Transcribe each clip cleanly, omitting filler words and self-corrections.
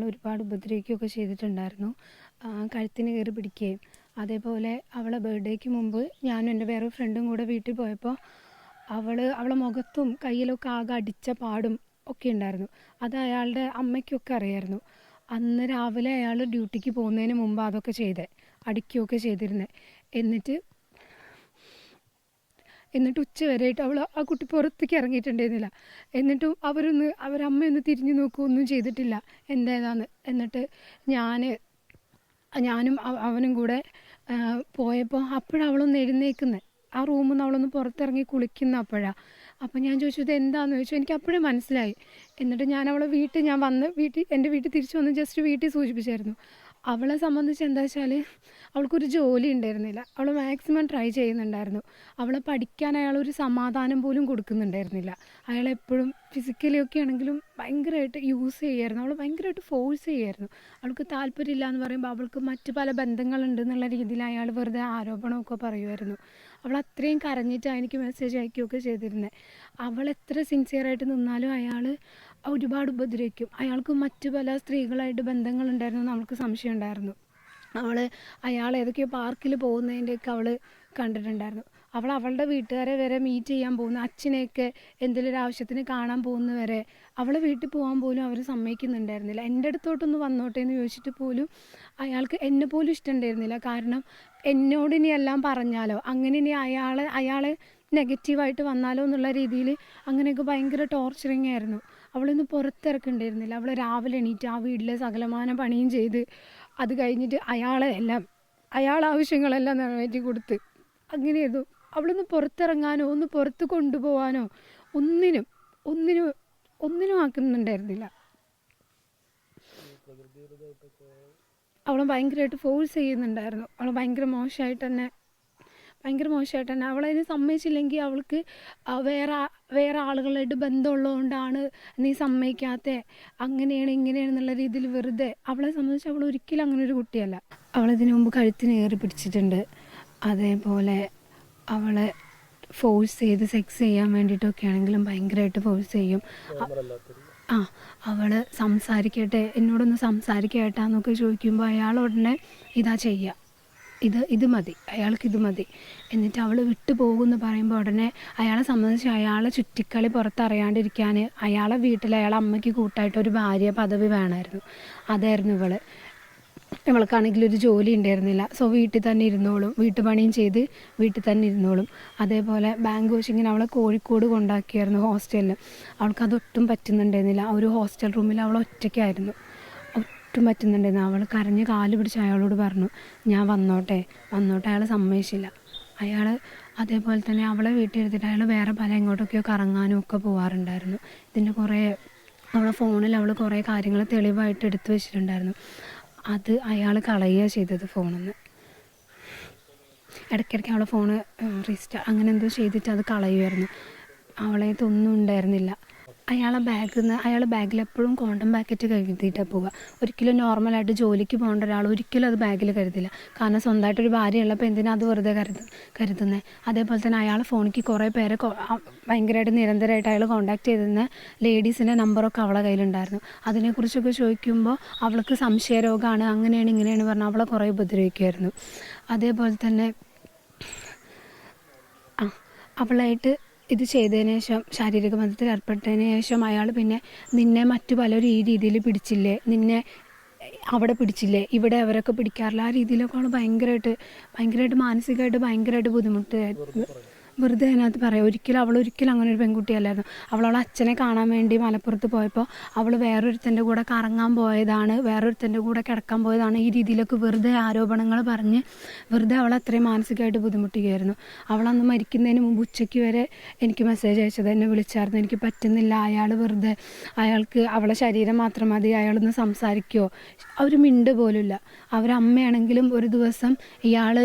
ഒരുപാട് ഉപദ്രവിക്കുകയൊക്കെ ചെയ്തിട്ടുണ്ടായിരുന്നു. കഴുത്തിന് കയറി പിടിക്കുകയും അതേപോലെ അവളെ ബർത്ത്ഡേക്ക് മുമ്പ് ഞാനും എൻ്റെ വേറെ ഫ്രണ്ടും കൂടെ വീട്ടിൽ പോയപ്പോൾ അവളെ മുഖത്തും കയ്യിലൊക്കെ ആകെ അടിച്ച പാടും ഒക്കെ ഉണ്ടായിരുന്നു. അത് അയാളുടെ അമ്മയ്ക്കൊക്കെ അറിയായിരുന്നു. അന്ന് രാവിലെ അയാൾ ഡ്യൂട്ടിക്ക് പോകുന്നതിന് മുമ്പ് അതൊക്കെ ചെയ്തേ, അടിക്കുകയൊക്കെ ചെയ്തിരുന്നത്. എന്നിട്ട് ഉച്ച വരെയായിട്ട് ആ കുട്ടി പുറത്തേക്ക് ഇറങ്ങിയിട്ടുണ്ടായിരുന്നില്ല. എന്നിട്ടും അവരമ്മയൊന്ന് തിരിഞ്ഞു നോക്കുകയൊന്നും ചെയ്തിട്ടില്ല എന്തായതാന്ന്. എന്നിട്ട് ഞാനും അവനും കൂടെ പോയപ്പോൾ അപ്പോഴവളൊന്ന് എഴുന്നേക്കുന്നത്, ആ റൂമിൽ നിന്ന് അവളൊന്ന് പുറത്തിറങ്ങി കുളിക്കുന്ന അപ്പോഴാണ്. അപ്പം ഞാൻ ചോദിച്ചു ഇത് എന്താണെന്ന് ചോദിച്ചു. എനിക്ക് അപ്പോഴേ മനസ്സിലായി. എന്നിട്ട് ഞാൻ അവളെ എൻ്റെ വീട്ടിൽ തിരിച്ചു വന്ന് ജസ്റ്റ് വീട്ടിൽ സൂചിപ്പിച്ചായിരുന്നു. അവളെ സംബന്ധിച്ച് എന്താ വെച്ചാൽ അവൾക്കൊരു ജോലി ഉണ്ടായിരുന്നില്ല. അവൾ മാക്സിമം ട്രൈ ചെയ്യുന്നുണ്ടായിരുന്നു. അവളെ പഠിക്കാൻ അയാളൊരു സമാധാനം പോലും കൊടുക്കുന്നുണ്ടായിരുന്നില്ല. അയാളെപ്പോഴും ഫിസിക്കലി ഒക്കെ ആണെങ്കിലും ഭയങ്കരമായിട്ട് യൂസ് ചെയ്യുമായിരുന്നു. അവൾ ഭയങ്കരമായിട്ട് ഫോഴ്സ് ചെയ്യുമായിരുന്നു. അവൾക്ക് താല്പര്യമില്ല എന്ന് പറയുമ്പോൾ അവൾക്ക് മറ്റ് പല ബന്ധങ്ങളുണ്ടെന്നുള്ള രീതിയിൽ അയാൾ വെറുതെ ആരോപണമൊക്കെ പറയുമായിരുന്നു. അവൾ അത്രയും കരഞ്ഞിട്ടാണ് എനിക്ക് മെസ്സേജ് അയക്കുകയൊക്കെ ചെയ്തിരുന്നത്. അവൾ എത്ര സിൻസിയറായിട്ട് നിന്നാലും അയാൾ ഒരുപാട് ഉപദ്രവിക്കും. അയാൾക്ക് മറ്റു പല സ്ത്രീകളായിട്ട് ബന്ധങ്ങളുണ്ടായിരുന്നു എന്ന് അവൾക്ക് സംശയം ഉണ്ടായിരുന്നു. അയാൾ ഏതൊക്കെയോ പാർക്കിൽ പോകുന്നതിൻ്റെയൊക്കെ അവൾ കണ്ടിട്ടുണ്ടായിരുന്നു. അവളുടെ വീട്ടുകാരെ വരെ മീറ്റ് ചെയ്യാൻ പോകുന്ന, അച്ഛനെയൊക്കെ എന്തെങ്കിലും ഒരു ആവശ്യത്തിന് കാണാൻ പോകുന്നവരെ അവളെ വീട്ടിൽ പോകാൻ പോലും അവർ സമ്മതിക്കുന്നുണ്ടായിരുന്നില്ല. എൻ്റെ അടുത്തോട്ടൊന്ന് വന്നോട്ടെ എന്ന് ചോദിച്ചിട്ട് പോലും അയാൾക്ക് എന്നെ പോലും ഇഷ്ടമുണ്ടായിരുന്നില്ല. കാരണം എന്നോട് ഇനി എല്ലാം പറഞ്ഞാലോ, അങ്ങനെ ഇനി അയാളെ നെഗറ്റീവായിട്ട് വന്നാലോ എന്നുള്ള രീതിയിൽ അങ്ങനെയൊക്കെ ഭയങ്കര ടോർച്ചറിങ് ആയിരുന്നു. അവളൊന്ന് പുറത്തിറക്കുന്നുണ്ടായിരുന്നില്ല. അവൾ രാവിലെ എണീറ്റ് ആ വീട്ടിലെ സകലമാന പണിയും ചെയ്ത് അത് കഴിഞ്ഞിട്ട് അയാളെ ആവശ്യങ്ങളെല്ലാം നിറവേറ്റി കൊടുത്ത് അങ്ങനെയായിരുന്നു. അവളൊന്ന് പുറത്തിറങ്ങാനോ ഒന്ന് പുറത്ത് കൊണ്ടുപോകാനോ ഒന്നിനും ആക്കുന്നുണ്ടായിരുന്നില്ല. അവളെ ഭയങ്കരമായിട്ട് ഫോഴ്സ് ചെയ്യുന്നുണ്ടായിരുന്നു. അവൾ ഭയങ്കര മോശമായിട്ട് തന്നെ അവളതിന് സമ്മതിച്ചില്ലെങ്കിൽ അവൾക്ക് വേറെ ആളുകളായിട്ട് ബന്ധമുള്ളതുകൊണ്ടാണ് നീ സമ്മതിക്കാത്ത, അങ്ങനെയാണ് ഇങ്ങനെയാണെന്നുള്ള രീതിയിൽ വെറുതെ. അവളെ സംബന്ധിച്ച് അവൾ ഒരിക്കലും അങ്ങനെ ഒരു കുട്ടിയല്ല. അവളിതിനു മുമ്പ് കഴുത്തിന് ഏറി പിടിച്ചിട്ടുണ്ട്. അതേപോലെ അവളെ ഫോഴ്സ് ചെയ്ത് സെക്സ് ചെയ്യാൻ വേണ്ടിയിട്ടൊക്കെ ആണെങ്കിലും ഭയങ്കരമായിട്ട് ഫോഴ്സ് ചെയ്യും. അവൾ എന്നോടൊന്ന് സംസാരിക്കട്ടാന്നൊക്കെ ചോദിക്കുമ്പോൾ അയാൾ ഉടനെ ഇതാ ചെയ്യുക, ഇത് മതി, അയാൾക്കിത് മതി. എന്നിട്ട് അവൾ വിട്ടു പോകുമെന്ന് പറയുമ്പോൾ ഉടനെ അയാളെ സംബന്ധിച്ച് അയാളെ ചുറ്റിക്കളി പുറത്തറിയാണ്ടിരിക്കാൻ അയാളെ വീട്ടിൽ അയാളെ അമ്മയ്ക്ക് കൂട്ടായിട്ടൊരു ഭാര്യ പദവി വേണമായിരുന്നു. അതായിരുന്നു ഇവൾക്കാണെങ്കിൽ ഒരു ജോലി ഉണ്ടായിരുന്നില്ല. സോ വീട്ടിൽ തന്നെ ഇരുന്നോളും, വീട്ടുപണിയും ചെയ്ത് വീട്ടിൽ തന്നെ ഇരുന്നോളും. അതേപോലെ ബാങ്ക് കോച്ചിങ്ങിന് അവളെ കോഴിക്കോട് കൊണ്ടാക്കിയായിരുന്നു ഹോസ്റ്റലിൽ. അവൾക്കതൊട്ടും പറ്റുന്നുണ്ടായിരുന്നില്ല. ആ ഒരു ഹോസ്റ്റൽ റൂമിൽ അവൾ ഒറ്റയ്ക്കായിരുന്നു. ഒട്ടും പറ്റുന്നുണ്ടായിരുന്നു. അവൾ കരഞ്ഞ് കാല് പിടിച്ച് അയാളോട് പറഞ്ഞു ഞാൻ വന്നോട്ടെ. അയാൾ സമ്മതിച്ചില്ല. അതേപോലെ തന്നെ അവളെ വീട്ടിൽ എടുത്തിട്ട് അയാൾ വേറെ പല എങ്ങോട്ടൊക്കെയോ കറങ്ങാനും ഒക്കെ പോകാറുണ്ടായിരുന്നു. ഇതിൻ്റെ അവളെ ഫോണിൽ അവൾ കുറേ കാര്യങ്ങൾ തെളിവായിട്ട് എടുത്തു വെച്ചിട്ടുണ്ടായിരുന്നു. അത് അയാൾ കളയുക ചെയ്തത് ഫോണിൽ നിന്ന്. ഇടയ്ക്കിടയ്ക്ക് അവളെ ഫോണ് അങ്ങനെ എന്തോ ചെയ്തിട്ട് അത് കളയുമായിരുന്നു. അവളേതൊന്നും ഉണ്ടായിരുന്നില്ല. അയാൾ ബാഗിൽ എപ്പോഴും കോണ്ടം പാക്കറ്റ് കരുതിയിട്ടാണ് പോവുക. ഒരിക്കലും നോർമലായിട്ട് ജോലിക്ക് പോകേണ്ട ഒരാൾ ഒരിക്കലും അത് ബാഗിൽ കരുതില്ല. കാരണം സ്വന്തമായിട്ടൊരു ഭാര്യ ഉള്ളപ്പോൾ എന്തിനാ അത് വെറുതെ കരുതുന്നത്. അതേപോലെ തന്നെ അയാൾ ഫോണിലേക്ക് കുറേ പേരെ ഭയങ്കരമായിട്ട് നിരന്തരമായിട്ട് അയാൾ കോൺടാക്ട് ചെയ്തിരുന്ന ലേഡീസിൻ്റെ നമ്പറൊക്കെ അവളെ കയ്യിലുണ്ടായിരുന്നു. അതിനെക്കുറിച്ചൊക്കെ ചോദിക്കുമ്പോൾ അവൾക്ക് സംശയരോഗമാണ്, അങ്ങനെയാണ് ഇങ്ങനെയാണ് പറഞ്ഞാൽ അവളെ കുറേ ഉപദ്രവിക്കുമായിരുന്നു. അതേപോലെ തന്നെ അവളായിട്ട് ഇത് ചെയ്തതിന് ശേഷം, ശാരീരിക ബന്ധത്തിൽ ഏർപ്പെട്ടതിന് ശേഷം അയാൾ പിന്നെ നിന്നെ മറ്റു പലരും ഈ രീതിയിൽ പിടിച്ചില്ലേ, നിന്നെ അവിടെ പിടിച്ചില്ലേ, ഇവിടെ അവരൊക്കെ പിടിക്കാറില്ല, ആ രീതിയിലൊക്കെ അവൾ ഭയങ്കരമായിട്ട് മാനസികമായിട്ട് ഭയങ്കരമായിട്ട് ബുദ്ധിമുട്ടായിരുന്നു. വെറുതെ അതിനകത്ത് പറയാം. അവളൊരിക്കലും അങ്ങനെ ഒരു പെൺകുട്ടിയല്ലായിരുന്നു. അവളവളെ അച്ഛനെ കാണാൻ വേണ്ടി മലപ്പുറത്ത് പോയപ്പോൾ അവൾ വേറൊരുത്തൻ്റെ കൂടെ കറങ്ങാൻ പോയതാണ്, വേറൊരുത്തൻ്റെ കൂടെ കിടക്കാൻ പോയതാണ്, ഈ രീതിയിലൊക്കെ വെറുതെ ആരോപണങ്ങൾ പറഞ്ഞ് വെറുതെ അവൾ അത്രയും മാനസികമായിട്ട് ബുദ്ധിമുട്ടുകയായിരുന്നു. അവളന്ന് മരിക്കുന്നതിന് മുമ്പ് ഉച്ചയ്ക്ക് വരെ എനിക്ക് മെസ്സേജ് അയച്ചത്, എന്നെ വിളിച്ചായിരുന്നു. എനിക്ക് പറ്റുന്നില്ല, അയാൾക്ക് അവളെ ശരീരം മാത്രം മതി, അയാളൊന്ന് സംസാരിക്കുമോ, അവർ മിണ്ട് പോലുമില്ല. അവരമ്മയാണെങ്കിലും ഒരു ദിവസം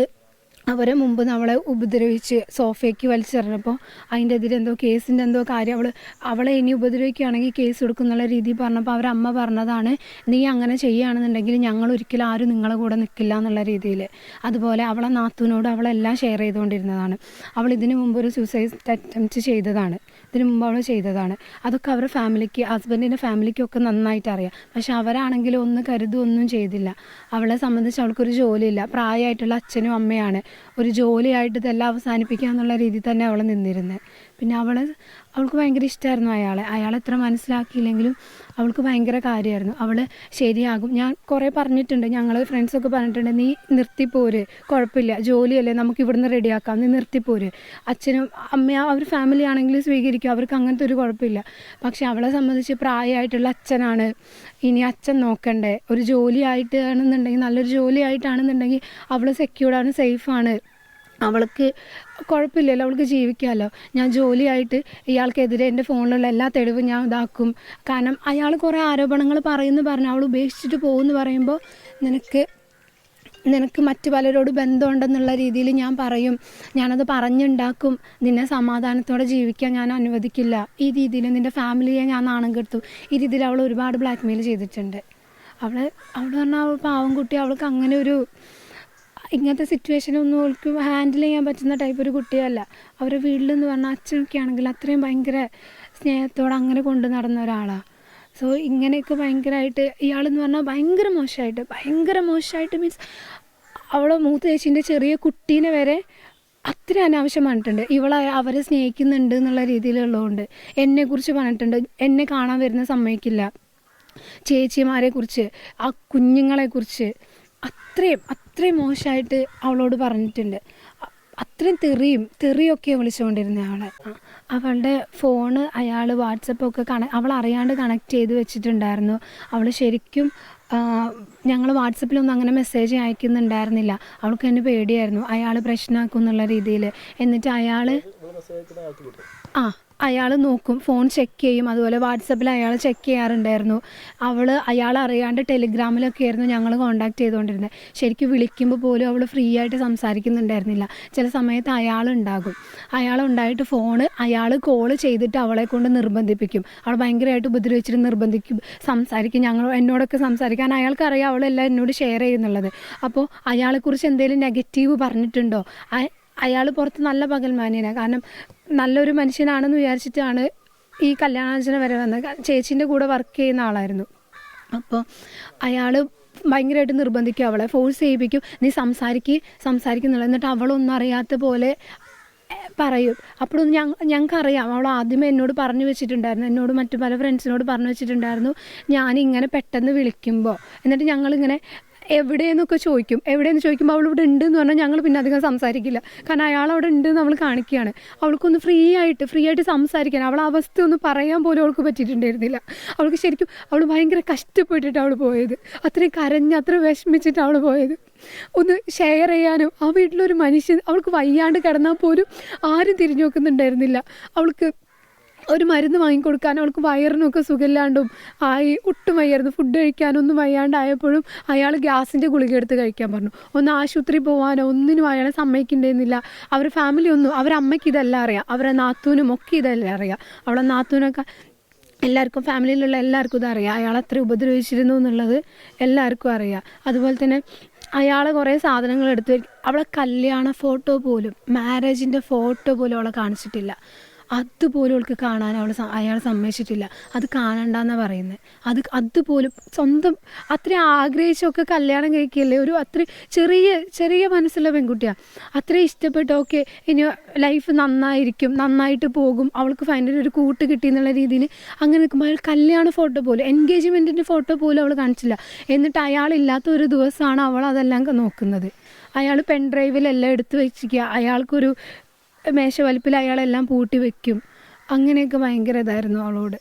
അവരെ മുമ്പ് നമ്മളെ ഉപദ്രവിച്ച് സോഫയ്ക്ക് വലിച്ചെറിഞ്ഞപ്പോൾ അതിൻ്റെ എതിരെ കേസിൻ്റെ കാര്യം അവളെ ഇനി ഉപദ്രവിക്കുകയാണെങ്കിൽ കേസ് കൊടുക്കുന്നുള്ള രീതിയിൽ പറഞ്ഞപ്പോൾ അവരമ്മ പറഞ്ഞതാണ് നീ അങ്ങനെ ചെയ്യുകയാണെന്നുണ്ടെങ്കിൽ ഞങ്ങൾ ഒരിക്കലും ആരും നിങ്ങളെ കൂടെ നിൽക്കില്ല എന്നുള്ള രീതിയിൽ. അതുപോലെ അവളെ നാത്തൂനോട് അവളെല്ലാം ഷെയർ ചെയ്തുകൊണ്ടിരുന്നതാണ്. അവൾ ഇതിനു മുമ്പ് ഒരു സൂസൈഡ് അറ്റംപ്റ്റ് ചെയ്തതാണ് ഇതിന് മുമ്പ് അവൾ ചെയ്തതാണ്. അതൊക്കെ അവരുടെ ഫാമിലിക്ക്, ഹസ്ബൻഡിൻ്റെ ഫാമിലിക്കൊക്കെ നന്നായിട്ട് അറിയാം. പക്ഷെ അവരാണെങ്കിലും ഒന്ന് കരുതൊന്നും ചെയ്തില്ല. അവളെ സംബന്ധിച്ച് അവൾക്കൊരു ജോലിയില്ല, പ്രായമായിട്ടുള്ള അച്ഛനും അമ്മയാണ്, ഒരു ജോലിയായിട്ട് ഇതെല്ലാം അവസാനിപ്പിക്കുക എന്നുള്ള രീതിയിൽ തന്നെ അവൾ നിന്നിരുന്നത്. പിന്നെ അവൾക്ക് ഭയങ്കര ഇഷ്ടമായിരുന്നു അയാളെ എത്ര മനസ്സിലാക്കിയില്ലെങ്കിലും അവൾക്ക് ഭയങ്കര കാര്യമായിരുന്നു. അവൾ ശരിയാകും, ഞാൻ കുറേ പറഞ്ഞിട്ടുണ്ട്, ഞങ്ങൾ ഫ്രണ്ട്സൊക്കെ പറഞ്ഞിട്ടുണ്ട്, നീ നിർത്തിപ്പോര്, കുഴപ്പമില്ല, ജോലിയല്ലേ, നമുക്ക് ഇവിടുന്ന് റെഡിയാക്കാം, നീ നിർത്തിപ്പോര്, അച്ഛനും അമ്മയും അവർ ഫാമിലി ആണെങ്കിൽ സ്വീകരിക്കും, അവർക്ക് അങ്ങനത്തെ ഒരു കുഴപ്പമില്ല. പക്ഷെ അവളെ സംബന്ധിച്ച് പ്രായമായിട്ടുള്ള അച്ഛനാണ്, ഇനി അച്ഛൻ നോക്കണ്ടേ, ഒരു ജോലിയായിട്ട് ആണെന്നുണ്ടെങ്കിൽ, നല്ലൊരു ജോലിയായിട്ടാണെന്നുണ്ടെങ്കിൽ അവൾ സെക്യൂർഡാണ്, സേഫാണ്, അവൾക്ക് കുഴപ്പമില്ലല്ലോ, അവൾക്ക് ജീവിക്കാമല്ലോ. ഞാൻ ജോലിയായിട്ട് ഇയാൾക്കെതിരെ എൻ്റെ ഫോണിലുള്ള എല്ലാ തെളിവും ഞാൻ ഇതാക്കും. കാരണം അയാൾ കുറേ ആരോപണങ്ങൾ പറഞ്ഞു അവൾ ഉപേക്ഷിച്ചിട്ട് പോകുമെന്ന് പറയുമ്പോൾ നിനക്ക് മറ്റു പലരോട് ബന്ധമുണ്ടെന്നുള്ള രീതിയിൽ ഞാൻ പറയും, ഞാനത് പറഞ്ഞുണ്ടാക്കും, നിന്നെ സമാധാനത്തോടെ ജീവിക്കാൻ ഞാൻ അനുവദിക്കില്ല, ഈ രീതിയിൽ നിൻ്റെ ഫാമിലിയെ ഞാൻ നാണം കെടുത്തും, ഈ രീതിയിൽ അവൾ ഒരുപാട് ബ്ലാക്ക്മെയിൽ ചെയ്തിട്ടുണ്ട്. അവൾ പറഞ്ഞാൽ അവൾ പാവം കുട്ടി, അവൾക്ക് അങ്ങനെ ഇങ്ങനത്തെ സിറ്റുവേഷനൊന്നും അവൾക്ക് ഹാൻഡിൽ ചെയ്യാൻ പറ്റുന്ന ടൈപ്പ് ഒരു കുട്ടിയല്ല. അവരുടെ വീട്ടിലെന്ന് പറഞ്ഞാൽ അച്ഛനൊക്കെ ആണെങ്കിൽ അത്രയും ഭയങ്കര സ്നേഹത്തോടെ അങ്ങനെ കൊണ്ടു നടന്ന ഒരാളാണ്. സോ ഇങ്ങനെയൊക്കെ ഭയങ്കരമായിട്ട് ഇയാളെന്ന് പറഞ്ഞാൽ ഭയങ്കര മോശമായിട്ട് മീൻസ് അവളെ മൂത്ത ചേച്ചീൻ്റെ ചെറിയ കുട്ടീനെ വരെ അത്ര അനാവശ്യം പറഞ്ഞിട്ടുണ്ട്. അവരെ സ്നേഹിക്കുന്നുണ്ട് എന്നുള്ള രീതിയിലുള്ളതുകൊണ്ട് എന്നെക്കുറിച്ച് പറഞ്ഞിട്ടുണ്ട്, എന്നെ കാണാൻ വരുന്ന സമ്മതിക്കില്ല, ചേച്ചിമാരെക്കുറിച്ച്, ആ കുഞ്ഞുങ്ങളെക്കുറിച്ച് അത്രയും മോശമായിട്ട് അവളോട് പറഞ്ഞിട്ടുണ്ട്. അത്രയും തെറിയൊക്കെ വിളിച്ചുകൊണ്ടിരുന്ന അവളുടെ ഫോണ് അയാൾ വാട്സപ്പൊക്കെ അവൾ അറിയാണ്ട് കണക്ട് ചെയ്ത് വെച്ചിട്ടുണ്ടായിരുന്നു. അവൾ ശരിക്കും ഞങ്ങൾ വാട്സപ്പിലൊന്നും അങ്ങനെ മെസ്സേജ് അയക്കുന്നുണ്ടായിരുന്നില്ല. അവൾക്ക് തന്നെ പേടിയായിരുന്നു അയാൾ പ്രശ്നമാക്കും എന്നുള്ള രീതിയിൽ. എന്നിട്ട് അയാൾ നോക്കും, ഫോൺ ചെക്ക് ചെയ്യും, അതുപോലെ വാട്സപ്പിൽ അയാൾ ചെക്ക് ചെയ്യാറുണ്ടായിരുന്നു. അയാൾ അറിയാണ്ട് ടെലിഗ്രാമിലൊക്കെ ആയിരുന്നു ഞങ്ങൾ കോണ്ടാക്ട് ചെയ്തുകൊണ്ടിരുന്നത്. ശരിക്കും വിളിക്കുമ്പോൾ പോലും അവൾ ഫ്രീ ആയിട്ട് സംസാരിക്കുന്നുണ്ടായിരുന്നില്ല. ചില സമയത്ത് അയാളുണ്ടായിട്ട് അയാൾ കോൾ ചെയ്തിട്ട് അവളെ കൊണ്ട് നിർബന്ധിപ്പിക്കും. അവൾ ഭയങ്കരമായിട്ട് ഉപദ്രവിച്ചിട്ട് നിർബന്ധിക്കും, സംസാരിക്കും, എന്നോടൊക്കെ സംസാരിക്കാൻ അയാൾക്കറിയാം അവളെല്ലാം എന്നോട് ഷെയർ ചെയ്യുന്നുള്ളത്. അപ്പോൾ അയാളെക്കുറിച്ച് എന്തെങ്കിലും നെഗറ്റീവ് പറഞ്ഞിട്ടുണ്ടോ, അയാൾ പുറത്ത് നല്ല പകൽമാന്യനാണ്, കാരണം നല്ലൊരു മനുഷ്യനാണെന്ന് വിചാരിച്ചിട്ടാണ് ഈ കല്യാണാലോചന വരെ വന്നത്. ചേച്ചീൻ്റെ കൂടെ വർക്ക് ചെയ്യുന്ന ആളായിരുന്നു. അപ്പോൾ അയാൾ ഭയങ്കരമായിട്ട് നിർബന്ധിക്കും, അവളെ ഫോഴ്സ് ചെയ്യിപ്പിക്കും, നീ സംസാരിക്കുന്നുള്ളൂ. എന്നിട്ട് അവളൊന്നും അറിയാത്ത പോലെ പറയും. അപ്പോഴൊന്നും ഞങ്ങൾക്കറിയാം, അവൾ ആദ്യമേ എന്നോട് പറഞ്ഞു വെച്ചിട്ടുണ്ടായിരുന്നു, എന്നോട് മറ്റു പല ഫ്രണ്ട്സിനോട് പറഞ്ഞു വെച്ചിട്ടുണ്ടായിരുന്നു, ഞാനിങ്ങനെ പെട്ടെന്ന് വിളിക്കുമ്പോൾ, എന്നിട്ട് ഞങ്ങളിങ്ങനെ എവിടെയെന്നൊക്കെ എവിടെയെന്ന് ചോദിക്കുമ്പോൾ അവൾ ഇവിടെ ഉണ്ട് എന്ന് പറഞ്ഞാൽ ഞങ്ങൾ പിന്നെ അധികം സംസാരിക്കില്ല. കാരണം അയാൾ അവിടെ ഉണ്ടെന്ന് നമ്മൾ കാണിക്കുകയാണ്. അവൾക്കൊന്ന് ഫ്രീ ആയിട്ട് സംസാരിക്കാൻ, അവളെ അവസ്ഥ ഒന്ന് പറയാൻ പോലും അവൾക്ക് പറ്റിയിട്ടുണ്ടായിരുന്നില്ല. അവൾക്ക് ശരിക്കും അവൾ ഭയങ്കര കഷ്ടപ്പെട്ടിട്ട് അവൾ പോയത്, അത്രയും കരഞ്ഞ് അത്ര വിഷമിച്ചിട്ട് അവൾ പോയത്. ഒന്ന് ഷെയർ ചെയ്യാനും, ആ വീട്ടിലൊരു മനുഷ്യൻ അവൾക്ക് വയ്യാണ്ട് കിടന്നാൽ പോലും ആരും തിരിഞ്ഞു നോക്കുന്നുണ്ടായിരുന്നില്ല. അവൾക്ക് ഒരു മരുന്ന് വാങ്ങിക്കൊടുക്കാൻ, അവൾക്ക് വയറിനൊക്കെ സുഖമില്ലാണ്ടും ഒട്ടും വയ്യായിരുന്നു, ഫുഡ് കഴിക്കാനൊന്നും വയ്യാണ്ടായപ്പോഴും അയാൾ ഗ്യാസിൻ്റെ ഗുളിക എടുത്ത് കഴിക്കാൻ പറഞ്ഞു. ഒന്ന് ആശുപത്രി പോകാനോ ഒന്നിനും അയാളെ സമ്മതിക്കുന്നുണ്ടായിരുന്നില്ല. അവരുടെ ഫാമിലി അവരുടെ അമ്മയ്ക്ക് ഇതെല്ലാം അറിയാം, അവരുടെ നാത്തൂനും ഒക്കെ ഇതെല്ലാം അറിയാം. അവളെ നാത്തൂനൊക്കെ എല്ലാവർക്കും, ഫാമിലിയിലുള്ള എല്ലാവർക്കും ഇതറിയാം, അയാൾ അത്ര ഉപദ്രവിച്ചിരുന്നു എന്നുള്ളത് എല്ലാവർക്കും അറിയാം. അതുപോലെ തന്നെ അയാൾ കുറേ സാധനങ്ങൾ എടുത്ത് അവളെ കല്യാണ ഫോട്ടോ പോലും, മാരേജിൻ്റെ ഫോട്ടോ പോലും അവളെ കാണിച്ചിട്ടില്ല. അതുപോലും അവൾക്ക് കാണാൻ അയാൾ സമ്മതിച്ചിട്ടില്ല. അത് കാണണ്ടെന്നാണ് പറയുന്നത്. അതുപോലും സ്വന്തം അത്രയും ആഗ്രഹിച്ചൊക്കെ കല്യാണം കഴിക്കുകയല്ലേ, ഒരു അത്ര ചെറിയ മനസ്സുള്ള പെൺകുട്ടിയാണ്. അത്രയും ഇഷ്ടപ്പെട്ട് ഓക്കെ ഇനി ലൈഫ് നന്നായിട്ട് പോകും, അവൾക്ക് ഫൈനലി ഒരു കൂട്ട് കിട്ടി എന്നുള്ള രീതിയിൽ അങ്ങനെ നിൽക്കുമ്പോൾ അയാൾ കല്യാണ ഫോട്ടോ പോലും, എൻഗേജ്മെൻറ്റിൻ്റെ ഫോട്ടോ പോലും അവൾ കാണിച്ചില്ല. എന്നിട്ട് അയാളില്ലാത്ത ഒരു ദിവസമാണ് അവൾ അതെല്ലാം നോക്കുന്നത്. അയാൾ പെൻഡ്രൈവിലെല്ലാം എടുത്ത് വെച്ചിരിക്കുക, അയാൾക്കൊരു മേശവലിപ്പിൽ അയാളെല്ലാം പൂട്ടി വെക്കും. അങ്ങനെയൊക്കെ ഭയങ്കര ഇതായിരുന്നു അവളോട്.